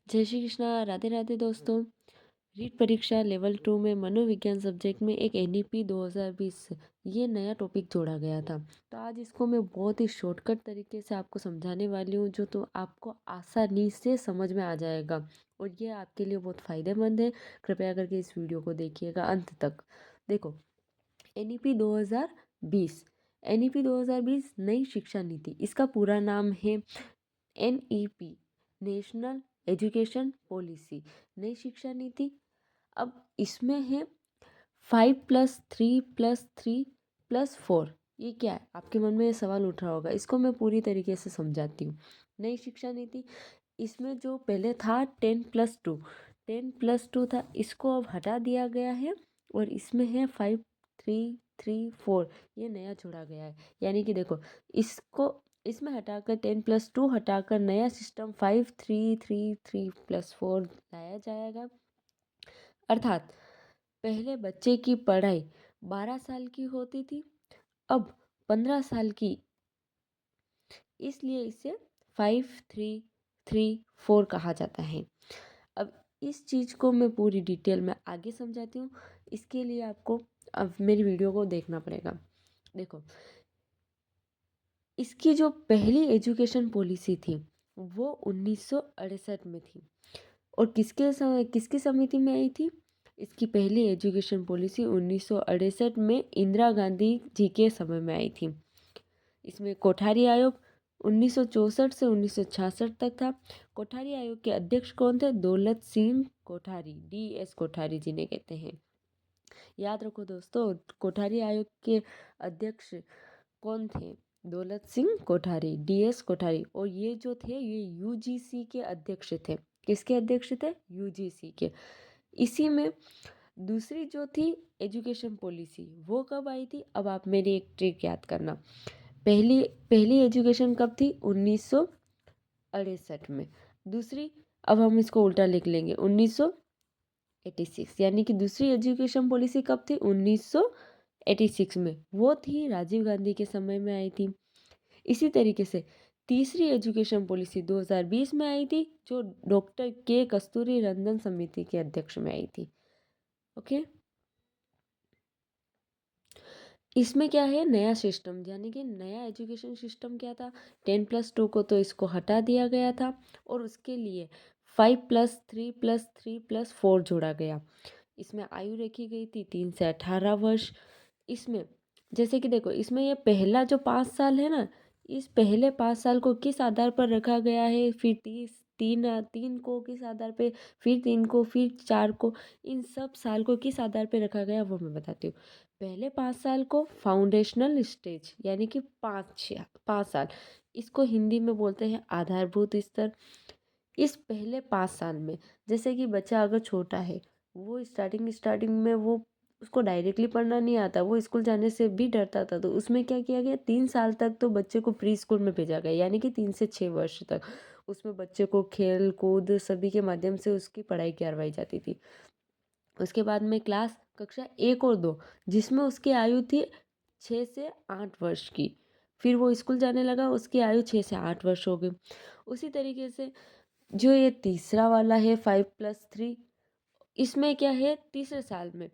जय श्री कृष्णा। राधे राधे दोस्तों। रीट परीक्षा लेवल 2 में मनोविज्ञान सब्जेक्ट में एक एनईपी 2020 ये नया टॉपिक जोड़ा गया था। तो आज इसको मैं बहुत ही शॉर्टकट तरीके से आपको समझाने वाली हूँ, जो तो आपको आसानी से समझ में आ जाएगा और ये आपके लिए बहुत फ़ायदेमंद है। कृपया करके इस वीडियो को देखिएगा अंत तक। देखो, एनईपी 2020 एनईपी 2020 नई शिक्षा नीति, इसका पूरा नाम है एनईपी, नेशनल एजुकेशन पॉलिसी, नई शिक्षा नीति। अब इसमें है 5+3+3+4। ये क्या है? आपके मन में ये सवाल उठ रहा होगा। इसको मैं पूरी तरीके से समझाती हूँ। नई शिक्षा नीति, इसमें जो पहले था 10+2 था, इसको अब हटा दिया गया है और इसमें है 5, 3, 3, 4। ये नया जोड़ा गया है। यानी कि देखो, इसको इसमें हटाकर 10+2 हटाकर नया सिस्टम 5, 3, 3, 3+4 लाया जाएगा। अर्थात पहले बच्चे की पढ़ाई 12 साल की होती थी, अब 15 साल की, इसलिए इसे 5, 3, 3, 4 कहा जाता है। अब इस चीज़ को मैं पूरी डिटेल में आगे समझाती हूँ। इसके लिए आपको अब मेरी वीडियो को देखना पड़ेगा। देखो, इसकी जो पहली एजुकेशन पॉलिसी थी वो 1968 में थी और किसकी समिति में आई थी? इसकी पहली एजुकेशन पॉलिसी 1968 में इंदिरा गांधी जी के समय में आई थी। इसमें कोठारी आयोग 1964 से 1966 तक था। कोठारी आयोग के अध्यक्ष कौन थे? दौलत सिंह कोठारी, DS कोठारी जिन्हें कहते हैं। याद रखो दोस्तों, कोठारी आयोग के अध्यक्ष कौन थे? दौलत सिंह कोठारी, DS कोठारी। और ये जो थे ये UGC के अध्यक्ष थे। किसके अध्यक्ष थे? UGC के। इसी में दूसरी जो थी एजुकेशन पॉलिसी वो कब आई थी? अब आप मेरी एक ट्रिक याद करना। पहली पहली एजुकेशन कब थी? 1968 में। दूसरी, अब हम इसको उल्टा लिख लेंगे, 1986। यानी कि दूसरी एजुकेशन पॉलिसी कब थी? 1986 में। वो थी राजीव गांधी के समय में आई थी। इसी तरीके से तीसरी एजुकेशन पॉलिसी 2020 में आई थी, जो डॉक्टर के कस्तूरी रंगन समिति के अध्यक्ष में आई थी। ओके, इसमें क्या है? नया सिस्टम, यानी कि नया एजुकेशन सिस्टम क्या था? 10+2 को तो इसको हटा दिया गया था और उसके लिए 5+3+3+4 जोड़ा गया। इसमें आयु रखी गई थी 3 से 18 वर्ष। इसमें जैसे कि देखो, इसमें ये पहला जो 5 साल है ना, इस पहले 5 साल को किस आधार पर रखा गया है? फिर तीन को किस आधार पे, फिर 3 को, फिर 4 को, इन सब साल को किस आधार पे रखा गया वो मैं बताती हूँ। पहले 5 साल को फाउंडेशनल स्टेज, यानी कि 5 साल, इसको हिंदी में बोलते हैं आधारभूत स्तर। इस पहले 5 साल में, जैसे कि बच्चा अगर छोटा है, वो स्टार्टिंग में वो उसको डायरेक्टली पढ़ना नहीं आता, वो स्कूल जाने से भी डरता था, तो उसमें क्या किया गया? 3 साल तक तो बच्चे को प्री स्कूल में भेजा गया, यानी कि 3 से 6 वर्ष तक उसमें बच्चे को खेल कूद सभी के माध्यम से उसकी पढ़ाई करवाई जाती थी। उसके बाद में क्लास कक्षा 1 और 2, जिसमें उसकी आयु थी 6 से 8 वर्ष की। फिर वो स्कूल जाने लगा, उसकी आयु 6 से 8 वर्ष हो गई। उसी तरीके से जो ये तीसरा वाला है 5+3, इसमें क्या है? तीसरे साल में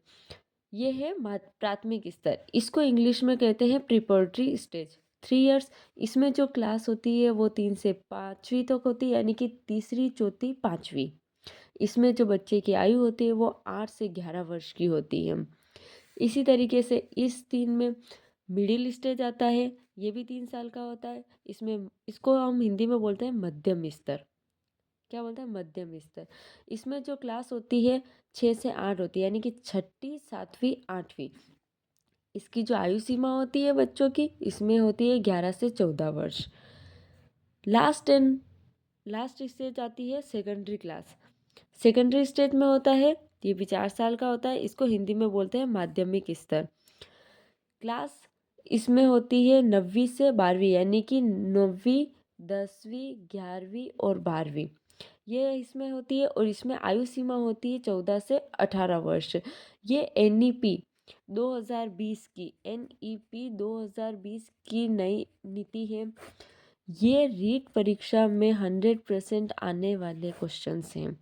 ये है प्राथमिक स्तर, इसको इंग्लिश में कहते हैं प्रिपरेटरी स्टेज, 3 इयर्स। इसमें जो क्लास होती है वो 3 से 5वीं तक होती है, यानी कि तीसरी, चौथी, पाँचवीं। इसमें जो बच्चे की आयु होती है वो 8 से 11 वर्ष की होती है। इसी तरीके से इस 3 में मिडिल स्टेज आता है, ये भी 3 साल का होता है। इसमें इसको हम हिंदी में बोलते हैं मध्यम स्तर। क्या बोलते हैं? मध्यम स्तर। इसमें जो क्लास होती है 6 से 8 होती है, यानी कि छठी, सातवीं, आठवीं। इसकी जो आयु सीमा होती है बच्चों की, इसमें होती है 11 से 14 वर्ष। लास्ट स्टेज आती है सेकेंडरी क्लास। सेकेंडरी स्टेज में होता है, ये भी 4 साल का होता है, इसको हिंदी में बोलते हैं माध्यमिक स्तर। क्लास इसमें होती है 9वीं से 12वीं, यानी कि 9वीं, 10वीं, 11वीं और 12वीं, ये इसमें होती है। और इसमें आयु सीमा होती है 14 से 18 वर्ष। ये एनईपी 2020 की नई नीति है। ये रीट परीक्षा में 100% आने वाले क्वेश्चंस हैं।